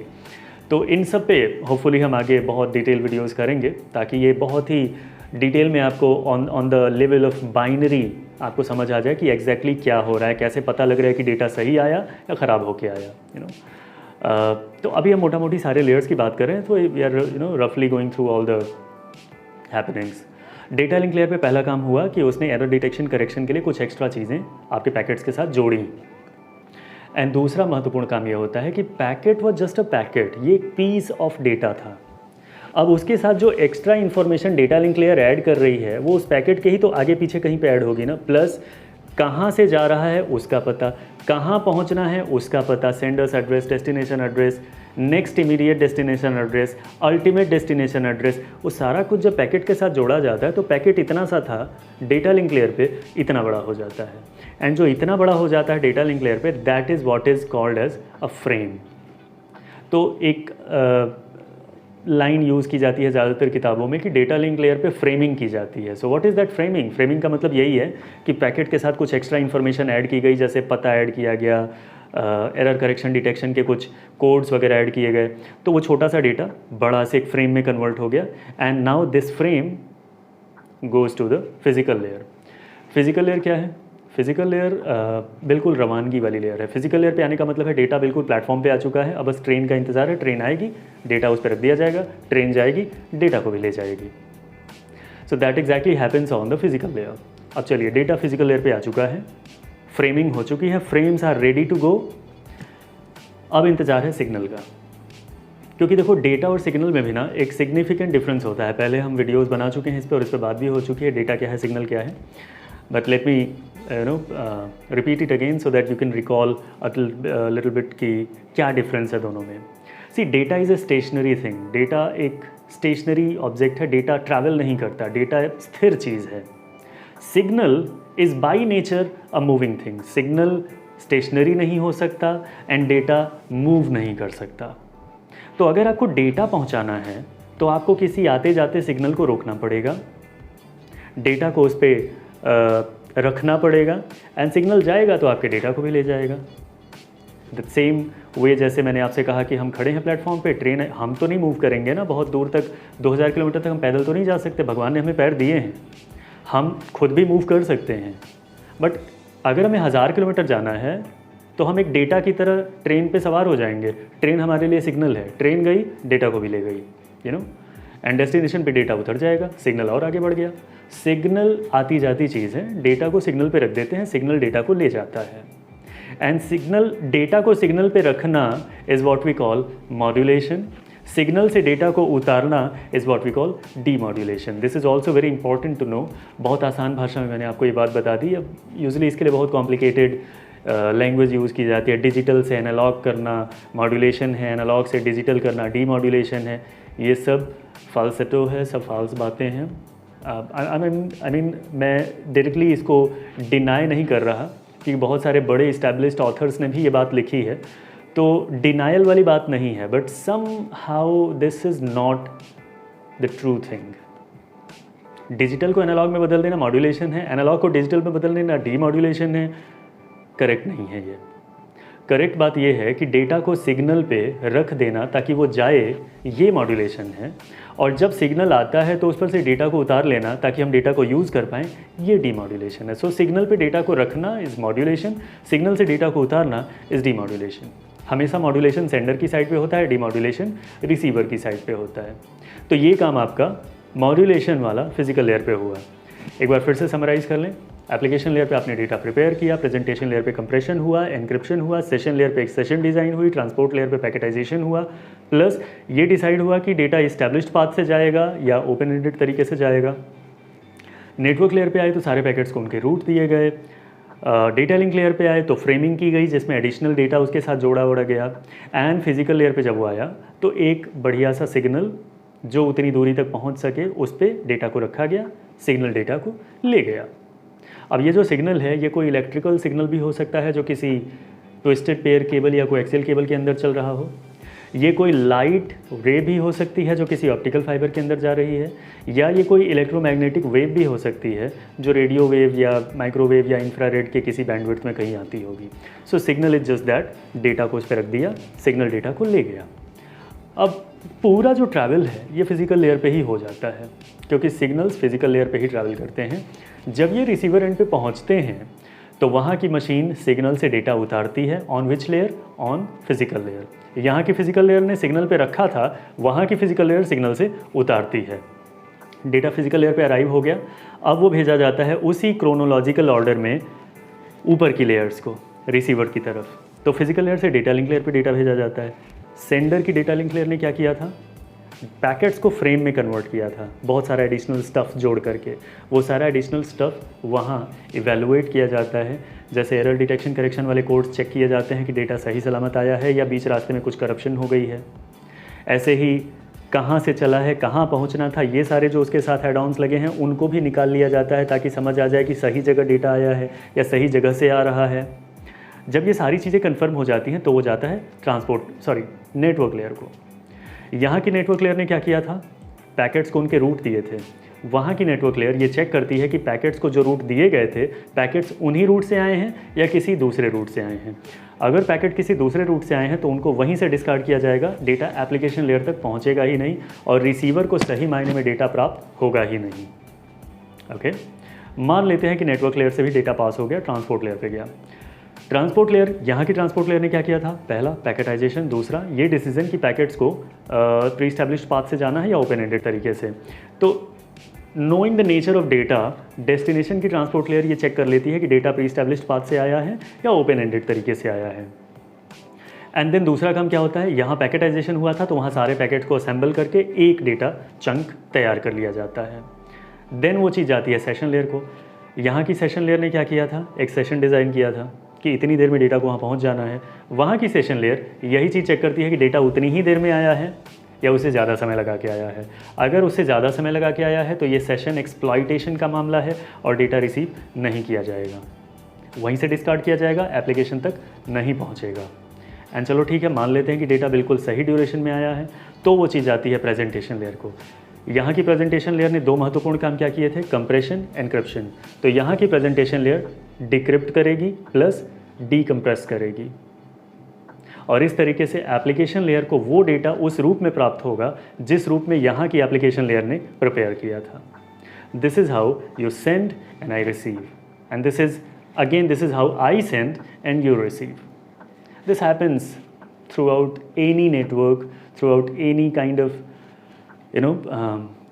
तो इन सब पे होपफुली हम आगे बहुत डिटेल वीडियोज़ करेंगे ताकि ये बहुत ही डिटेल में आपको on the level of binary आपको समझ आ जाए कि एग्जैक्टली क्या हो रहा है, कैसे पता लग रहा है कि डेटा सही आया या ख़राब होके आया। तो अभी हम मोटा मोटी सारे लेयर्स की बात कर रहे हैं, तो वी आर रफली going through all the happenings. Data link layer पे पहला काम हुआ कि उसने एरर डिटेक्शन करेक्शन के लिए कुछ एक्स्ट्रा चीज़ें आपके पैकेट्स के साथ जोड़ी। एंड दूसरा महत्वपूर्ण काम ये होता है कि packet was just a packet, ये एक पीस ऑफ डेटा था। अब उसके साथ जो extra information data link layer add कर रही है वो उस पैकेट के ही तो आगे पीछे कहीं पे ऐड होगी ना, प्लस कहाँ से जा रहा है उसका पता, कहाँ पहुँचना है उसका पता, sender's address, destination address, next immediate destination address, ultimate destination address, वो सारा कुछ जब पैकेट के साथ जोड़ा जाता है तो पैकेट इतना सा था, डेटा लिंक लेयर पे इतना बड़ा हो जाता है। एंड जो इतना बड़ा हो जाता है डेटा लिंक लेयर पे, that is what is called as a frame. तो एक लाइन यूज़ की जाती है ज़्यादातर किताबों में कि डेटा लिंक लेयर पे फ्रेमिंग की जाती है। So what is that framing? Framing का मतलब यही है कि पैकेट के साथ कुछ एक्स्ट्रा इन्फॉर्मेशन ऐड की गई, जैसे पता ऐड किया गया, एरर करेक्शन डिटेक्शन के कुछ कोड्स वगैरह ऐड किए गए, तो वो छोटा सा डेटा बड़ा से एक फ्रेम में कन्वर्ट हो गया। And now this frame goes to the physical layer. Physical layer क्या है? फिज़िकल लेयर बिल्कुल रवानगी वाली लेयर है। फिज़िकल लेयर पे आने का मतलब है डेटा बिल्कुल प्लेटफॉर्म पे आ चुका है, अब बस ट्रेन का इंतज़ार है, ट्रेन आएगी, डेटा उस पर रख दिया जाएगा, ट्रेन जाएगी, डेटा को भी ले जाएगी। So that exactly happens on the physical layer. अब चलिए, डेटा फिज़िकल लेयर पे आ चुका है, फ्रेमिंग हो चुकी है, frames are ready to go. अब इंतज़ार है सिग्नल का, क्योंकि देखो डेटा और सिग्नल में भी ना एक सिग्निफिकेंट डिफरेंस होता है। पहले हम वीडियोस बना चुके हैं इस पर और इस पर बात भी हो चुकी है, डेटा क्या है, सिग्नल क्या है। But let me repeat it again so that you can recall little bit कि क्या डिफरेंस है दोनों में। See, data is a stationary thing. Data एक स्टेशनरी ऑब्जेक्ट है, डेटा ट्रैवल नहीं करता, डेटा स्थिर चीज़ है। Signal is by nature a moving thing. Signal stationary नहीं हो सकता एंड डेटा मूव नहीं कर सकता। तो अगर आपको डेटा पहुंचाना है तो आपको किसी आते जाते सिग्नल को रोकना पड़ेगा, डेटा को उस पर रखना पड़ेगा, एंड सिग्नल जाएगा तो आपके डेटा को भी ले जाएगा। द सेम वे जैसे मैंने आपसे कहा कि हम खड़े हैं प्लेटफॉर्म पे, ट्रेन है, हम तो नहीं मूव करेंगे ना बहुत दूर तक, 2000 किलोमीटर तक हम पैदल तो नहीं जा सकते, भगवान ने हमें पैर दिए हैं, हम खुद भी मूव कर सकते हैं। बट अगर हमें 1000 किलोमीटर जाना है तो हम एक डेटा की तरह ट्रेन पे सवार हो जाएंगे। ट्रेन हमारे लिए सिग्नल है, ट्रेन गई, डेटा को भी ले गई, यू नो, एंड डेस्टिनेशन पे डेटा उतर जाएगा, सिग्नल और आगे बढ़ गया। सिग्नल आती जाती चीज़ है, डेटा को सिग्नल पे रख देते हैं, सिग्नल डेटा को ले जाता है। एंड सिग्नल डेटा को सिग्नल पे रखना is what we call modulation. Signal से डेटा को उतारना is what we call demodulation. This is also very important to know. बहुत आसान भाषा में मैंने आपको ये बात बता दी। अब यूजुअली इसके लिए बहुत कॉम्प्लिकेटेड लैंग्वेज यूज़ की जाती है। डिजिटल से एनालॉग करना मॉड्यूलेशन है, एनालॉग से डिजिटल करना डीमॉड्यूलेशन है। ये सब फाल्सेटो है, सब फाल्स बातें हैं। आई मीन मैं डायरेक्टली इसको डिनाई नहीं कर रहा, क्योंकि बहुत सारे बड़े इस्टेब्लिश्ड ऑथर्स ने भी ये बात लिखी है, तो डिनाइल वाली बात नहीं है। But somehow this is not the true thing. Digital को एनालॉग में बदल देना मॉड्यूलेशन है, एनालॉग को डिजिटल में बदल देना डीमॉड्यूलेशन है। करेक्ट नहीं है ये। करेक्ट बात ये है कि डेटा को सिग्नल पे रख देना ताकि वो जाए, ये मॉड्यूलेशन है। और जब सिग्नल आता है तो उस पर से डेटा को उतार लेना ताकि हम डेटा को यूज़ कर पाएँ, ये डीमॉड्यूलेशन है। सो सिग्नल पे डेटा को रखना इज़ मॉड्यूलेशन, सिग्नल से डेटा को उतारना इज़ डीमॉड्यूलेशन। हमेशा मॉड्यूलेशन सेंडर की साइड पे होता है, डीमॉड्यूलेशन रिसीवर की साइड पे होता है। तो ये काम आपका मॉड्यूलेशन वाला फिजिकल लेयर पे हुआ। एक बार फिर से समराइज़ कर लें। एप्लीकेशन लेयर पे आपने डेटा प्रिपेयर किया, प्रेजेंटेशन लेयर पे कंप्रेशन हुआ, एनक्रिप्शन हुआ, सेशन लेयर पे एक सेशन डिज़ाइन हुई, ट्रांसपोर्ट लेयर पे पैकेटाइजेशन हुआ, प्लस ये डिसाइड हुआ कि डेटा इस्टेब्लिश्ड पाथ से जाएगा या ओपन एंडेड तरीके से जाएगा। नेटवर्क लेयर पे आए तो सारे पैकेट्स को उनके रूट दिए गए। डेटा लिंक लेयर पे आए तो फ्रेमिंग की गई जिसमें एडिशनल डेटा उसके साथ जोड़ा उड़ा गया। एंड फिजिकल लेयर पे जब वो आया तो एक बढ़िया सा सिग्नल जो उतनी दूरी तक पहुंच सके उस पर डेटा को रखा गया, सिग्नल डेटा को ले गया। अब ये जो सिग्नल है ये कोई इलेक्ट्रिकल सिग्नल भी हो सकता है जो किसी ट्विस्टेड पेयर केबल या कोई एक्सियल केबल के अंदर चल रहा हो। ये कोई लाइट रे भी हो सकती है जो किसी ऑप्टिकल फाइबर के अंदर जा रही है, या ये कोई इलेक्ट्रोमैग्नेटिक वेव भी हो सकती है जो रेडियो वेव या माइक्रोवेव या इंफ्रारेड के किसी बैंडविड्थ में कहीं आती होगी। So signal is just that, data को उस पर रख दिया, सिग्नल डेटा को ले गया। अब पूरा जो ट्रैवल है ये फिजिकल लेयर पे ही हो जाता है, क्योंकि सिग्नल्स फिजिकल लेयर पे ही ट्रैवल करते हैं। जब ये रिसीवर एंड पे पहुंचते हैं तो वहाँ की मशीन सिग्नल से डेटा उतारती है। On which layer? On physical layer. यहाँ की फिजिकल लेयर ने सिग्नल पे रखा था, वहाँ की फिजिकल लेयर सिग्नल से उतारती है। डेटा फिजिकल लेयर पे अराइव हो गया, अब वो भेजा जाता है उसी क्रोनोलॉजिकल ऑर्डर में ऊपर की लेयर्स को, रिसीवर की तरफ। तो फिजिकल लेयर से डेटा लिंक लेयर पे डेटा भेजा जाता है। सेंडर की डेटा लिंक लेयर ने क्या किया था, पैकेट्स को फ्रेम में कन्वर्ट किया था, बहुत सारा एडिशनल स्टफ़ जोड़ करके। वो सारा एडिशनल स्टफ़ वहाँ इवेलुएट किया जाता है, जैसे एरर डिटेक्शन करेक्शन वाले कोड्स चेक किए जाते हैं कि डेटा सही सलामत आया है या बीच रास्ते में कुछ करप्शन हो गई है। ऐसे ही कहाँ से चला है, कहाँ पहुँचना था, ये सारे जो उसके साथ एड ऑन्स लगे हैं उनको भी निकाल लिया जाता है ताकि समझ आ जाए कि सही जगह डेटा आया है या सही जगह से आ रहा है। जब ये सारी चीज़ें कन्फर्म हो जाती हैं तो वो जाता है नेटवर्क लेयर को। यहाँ की नेटवर्क लेयर ने क्या किया था, पैकेट्स को उनके रूट दिए थे। वहाँ की नेटवर्क लेयर ये चेक करती है कि पैकेट्स को जो रूट दिए गए थे, पैकेट्स उन्हीं रूट से आए हैं या किसी दूसरे रूट से आए हैं। अगर पैकेट किसी दूसरे रूट से आए हैं तो उनको वहीं से डिस्कार्ड किया जाएगा, डेटा एप्लीकेशन लेयर तक पहुँचेगा ही नहीं और रिसीवर को सही मायने में डेटा प्राप्त होगा ही नहीं। ओके, मान लेते हैं कि नेटवर्क लेयर से भी डेटा पास हो गया, ट्रांसपोर्ट लेयर पे गया। ट्रांसपोर्ट लेयर, यहाँ की ट्रांसपोर्ट लेयर ने क्या किया था, पहला पैकेटाइजेशन, दूसरा ये डिसीजन कि पैकेट्स को प्री एस्टैब्लिश्ड पाथ से जाना है या ओपन एंडेड तरीके से। तो knowing the nature of data, destination की ट्रांसपोर्ट लेयर ये चेक कर लेती है कि डेटा प्री एस्टैब्लिश्ड पाथ से आया है या ओपन एंडेड तरीके से आया है। एंड देन दूसरा काम क्या होता है, यहाँ पैकेटाइजेशन हुआ था तो वहाँ सारे पैकेट्स को असेंबल करके एक डेटा चंक तैयार कर लिया जाता है। देन वो चीज़ जाती है सेशन लेयर को। यहाँ की सेशन लेयर ने क्या किया था, एक सेशन डिज़ाइन किया था कि इतनी देर में डेटा को वहाँ पहुँच जाना है। वहाँ की सेशन लेयर यही चीज़ चेक करती है कि डेटा उतनी ही देर में आया है या उससे ज़्यादा समय लगा के आया है। अगर उससे ज़्यादा समय लगा के आया है तो ये सेशन एक्सप्लॉइटेशन का मामला है और डेटा रिसीव नहीं किया जाएगा, वहीं से डिस्कार्ड किया जाएगा, एप्लीकेशन तक नहीं पहुँचेगा। एंड चलो ठीक है, मान लेते हैं कि डेटा बिल्कुल सही ड्यूरेशन में आया है, तो वो चीज़ आती है प्रेजेंटेशन लेयर को। यहाँ की प्रेजेंटेशन लेयर ने दो महत्वपूर्ण काम क्या किए थे, कंप्रेशन, एनक्रिप्शन। तो यहाँ की प्रेजेंटेशन लेयर डिक्रिप्ट करेगी प्लस डीकम्प्रेस करेगी और इस तरीके से एप्लीकेशन लेयर को वो डेटा उस रूप में प्राप्त होगा जिस रूप में यहाँ की एप्लीकेशन लेयर ने प्रिपेयर किया था। This is how you send and I receive, and this is how I send and you receive. This happens through out any network, through out any kind of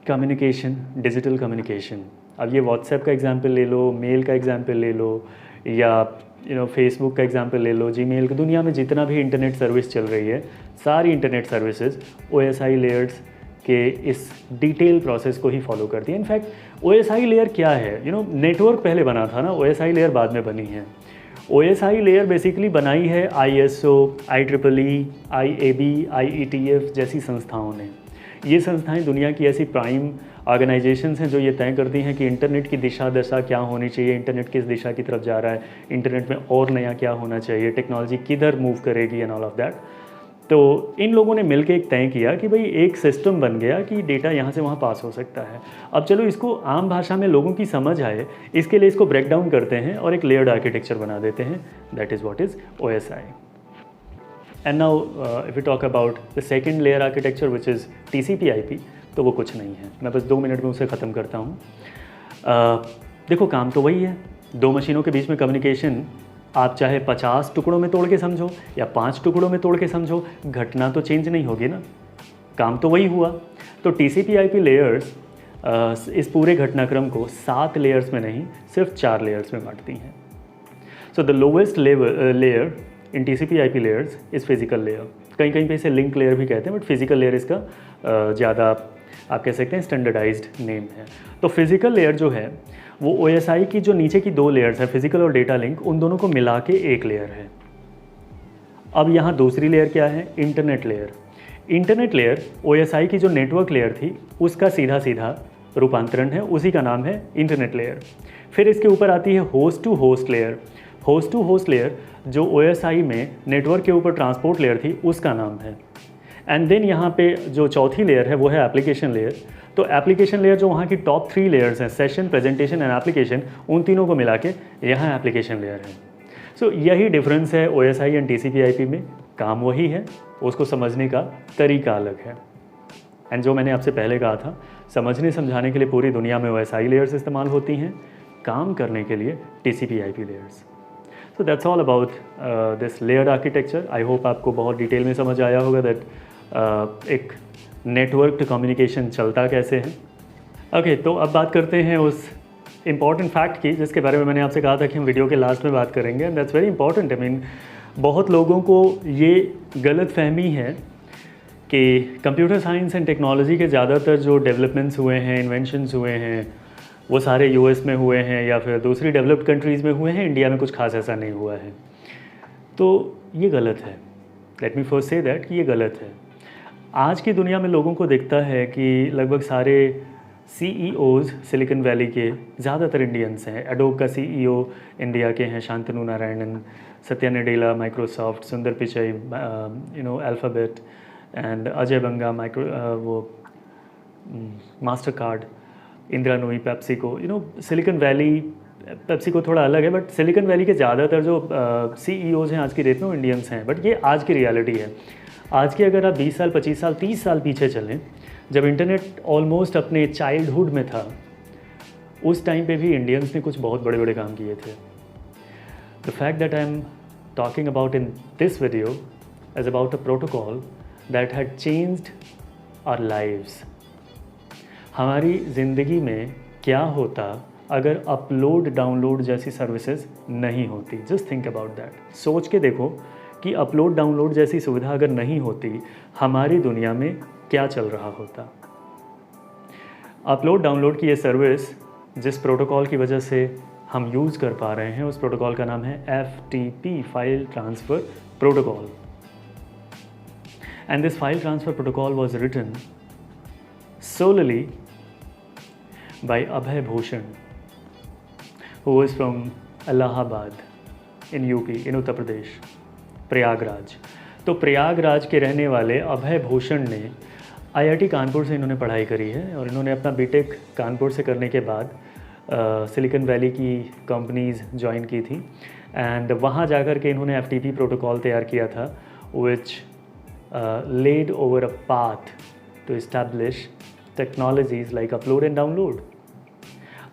communication, digital communication. अब ये WhatsApp का example ले लो, mail का example ले लो, या Facebook का example ले लो, Gmail की दुनिया में जितना भी इंटरनेट सर्विस चल रही है, सारी इंटरनेट सर्विसेज OSI लेयर्स के इस डिटेल प्रोसेस को ही फॉलो करती है। इनफैक्ट OSI लेयर क्या है, नेटवर्क पहले बना था ना, OSI लेयर बाद में बनी है। OSI लेयर बेसिकली बनाई है ISO, IEEE, IAB, IETF जैसी संस्थाओं ने। ये संस्थाएं दुनिया की ऐसी प्राइम ऑर्गेनाइजेशंस हैं जो ये तय करती हैं कि इंटरनेट की दिशा दशा क्या होनी चाहिए, इंटरनेट किस दिशा की तरफ जा रहा है, इंटरनेट में और नया क्या होना चाहिए, टेक्नोलॉजी किधर मूव करेगी एंड ऑल ऑफ दैट। तो इन लोगों ने मिलकर एक तय किया कि भाई एक सिस्टम बन गया कि डेटा यहाँ से वहाँ पास हो सकता है। अब चलो इसको आम भाषा में लोगों की समझ आए, इसके लिए इसको ब्रेक डाउन करते हैं और एक लेयर्ड आर्किटेक्चर बना देते हैं। That is what is OSI। And now if you talk about the second layer architecture which is TCP/IP, तो वो कुछ नहीं है, मैं बस 2 मिनट में उसे ख़त्म करता हूँ। देखो काम तो वही है, दो मशीनों के बीच में कम्युनिकेशन। आप चाहे 50 टुकड़ों में तोड़ के समझो या 5 टुकड़ों में तोड़ के समझो, घटना तो चेंज नहीं होगी ना, काम तो वही हुआ। तो TCP/IP लेयर्स इस पूरे घटनाक्रम को 7 लेयर्स में नहीं, सिर्फ 4 लेयर्स में बांटती हैं। So the lowest layer in TCP/IP layers is physical layer. कहीं कहीं पे इसे लिंक लेयर भी कहते हैं, बट फिजिकल लेयर इसका ज़्यादा आप कह सकते हैं स्टैंडर्डाइज्ड नेम है। तो फिजिकल लेयर जो है वो OSI की जो नीचे की 2 लेयर्स है, फिजिकल और डेटा लिंक, उन दोनों को मिला के एक लेयर है। अब यहाँ दूसरी लेयर क्या है, internet layer. Internet layer OSI की जो नेटवर्क लेयर थी उसका सीधा सीधा रूपांतरण है, उसी का नाम है इंटरनेट लेयर। फिर इसके ऊपर आती है host to host layer. Host to host layer जो OSI में नेटवर्क के ऊपर ट्रांसपोर्ट लेयर थी उसका नाम है। एंड देन यहाँ पे जो चौथी लेयर है वो है एप्लीकेशन लेयर। तो एप्लीकेशन लेयर जो वहाँ की टॉप 3 लेयर्स हैं, सेशन, प्रेजेंटेशन एंड एप्लीकेशन, उन तीनों को मिला के यहाँ एप्लीकेशन लेयर है। सो यही डिफरेंस है OSI एंड TCP/IP में, काम वही है, उसको समझने का तरीका अलग है। एंड जो मैंने आपसे पहले कहा था, समझने समझाने के लिए पूरी दुनिया में OSI लेयर्स इस्तेमाल होती हैं, काम करने के लिए TCP/IP layers. So that's all about this layered architecture. I hope आपको बहुत डिटेल में समझ आया होगा दैट एक नेटवर्क कम्युनिकेशन चलता कैसे है। ओके, तो अब बात करते हैं उस इम्पॉर्टेंट फैक्ट की जिसके बारे में मैंने आपसे कहा था कि हम वीडियो के लास्ट में बात करेंगे। And that's very important. I mean बहुत लोगों को ये गलत फहमी है कि कंप्यूटर साइंस एंड टेक्नोलॉजी के ज़्यादातर जो डेवलपमेंट्स हुए हैं, इन्वेंशंस हुए हैं, वो सारे यूएस में हुए हैं या फिर दूसरी डेवलप्ड कंट्रीज़ में हुए हैं, इंडिया में कुछ खास ऐसा नहीं हुआ है। तो ये गलत है। Let me first say that कि ये गलत है। आज की दुनिया में लोगों को दिखता है कि लगभग सारे CEOs सिलिकॉन वैली के ज़्यादातर इंडियंस हैं। एडोब का CEO इंडिया के हैं, शांतनु नारायणन, सत्या नडेला माइक्रोसॉफ्ट, सुंदर Pichai alphabet, and Ajay Banga master card, Indira Nooyi PepsiCo. Silicon valley, PepsiCo थोड़ा अलग है, बट सिलिकॉन वैली के ज़्यादातर जो CEOs हैं आज की डेट में वो इंडियंस हैं। बट ये आज की रियलिटी है। आज के अगर आप 20 साल, 25 साल, 30 साल पीछे चलें, जब इंटरनेट ऑलमोस्ट अपने चाइल्डहुड में था, उस टाइम पे भी इंडियंस ने कुछ बहुत बड़े बड़े काम किए थे। The fact that I am talking about in this video is about a protocol that had changed our lives. हमारी ज़िंदगी में क्या होता अगर अपलोड डाउनलोड जैसी सर्विसेज नहीं होती। Just think about that. सोच के देखो कि अपलोड डाउनलोड जैसी सुविधा अगर नहीं होती, हमारी दुनिया में क्या चल रहा होता। अपलोड डाउनलोड की ये सर्विस जिस प्रोटोकॉल की वजह से हम यूज़ कर पा रहे हैं, उस प्रोटोकॉल का नाम है FTP, file transfer protocol. And this file transfer protocol was written solely by Abhay Bhushan, who is from Allahabad in UP, in Uttar Pradesh, Prayagraj. तो प्रयागराज के रहने वाले अभय भूषण ने IIT कानपुर से इन्होंने पढ़ाई करी है और इन्होंने अपना बीटेक कानपुर से करने के बाद सिलिकॉन वैली की कंपनीज़ ज्वाइन की थी, एंड वहाँ जाकर के इन्होंने FTP प्रोटोकॉल तैयार किया था, which led over a path to establish technologies like upload and download.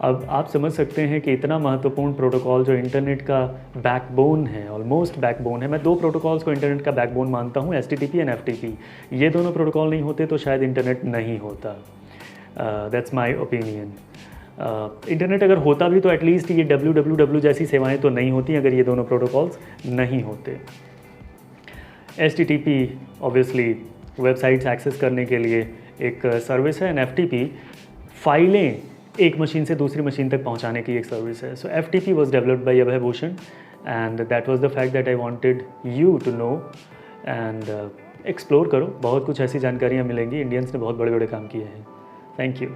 अब आप समझ सकते हैं कि इतना महत्वपूर्ण प्रोटोकॉल जो इंटरनेट का बैकबोन है, ऑलमोस्ट बैकबोन है। मैं दो प्रोटोकॉल्स को इंटरनेट का बैकबोन मानता हूँ, HTTP एंड FTP। ये दोनों प्रोटोकॉल नहीं होते तो शायद इंटरनेट नहीं होता। That's my opinion. इंटरनेट अगर होता भी तो एटलीस्ट ये www जैसी सेवाएं तो नहीं होती अगर ये दोनों प्रोटोकॉल्स नहीं होते। HTTP ऑब्वियसली वेबसाइट्स एक्सेस करने के लिए एक सर्विस है, एंड FTP फाइलें एक मशीन से दूसरी मशीन तक पहुंचाने की एक सर्विस है। So FTP was developed by Abhay Bhushan, and that was the fact that I wanted you to know, and explore करो। बहुत कुछ ऐसी जानकारियाँ मिलेंगी। इंडियंस ने बहुत बड़े बड़े काम किए हैं। Thank you.